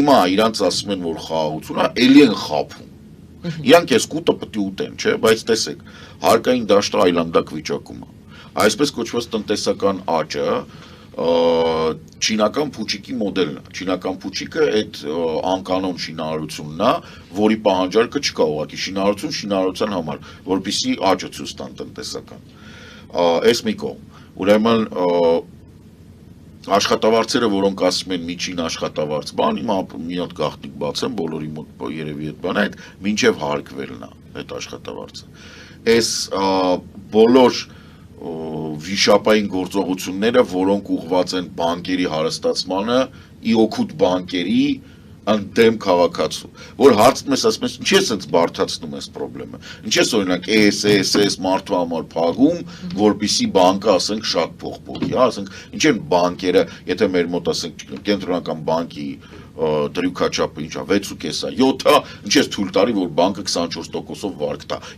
Հիմա իրանց ասում են, որ խաղաղություն է, էլի են խաբում։ Իրանք այս կուտը պետք է ուտեն, չէ, բայց տեսեք, հարկային դաշտը այլանդակ վիճակում է։ Այսպես կոչված տնտեսական աճը չինական փուչիկի մոդելն է։ Չինական փուչիկը այդ անկանոն շինարարությունն է, որի պահանջարկը չկա ուղղակի շինարարության համար, որպեսզի աճը ցույց տան տնտեսական։ Այս մի կողմ։ Ուրեմն աշխատավարձերը, որոնք ասում են միջին աշխատավարձ բան, հիմա մի հատ գաղտնիք բացեմ, բոլորի մոտ երևի այդ բանը, այդ մինչև հարկվելն է այդ աշխատավարձը։ Այս բոլոր վիշապային գործողությունները, որոնք ուղղված են բանկերի հարստացմանը, ի օգուտ բանկերի ընդդեմ քաղաքացու, որ հարցնում ես, ասում ես, ինչի՞ է սենց բարդացնում ես խնդրեմը, ինչի՞ ես օրինակ էս մարդու համար փակում, որպեսզի բանկը, ասենք, շատ փող փոխի, հա, ասենք, ինչ են բանկերը, եթե մեր մոտ, ասենք, կենտրոնական բանկի դրույքաչափը ինչա 6.5-ա, 7-ա, ինչ ես թույլ տարի, որ բանկը 24%-ով վարկ տա։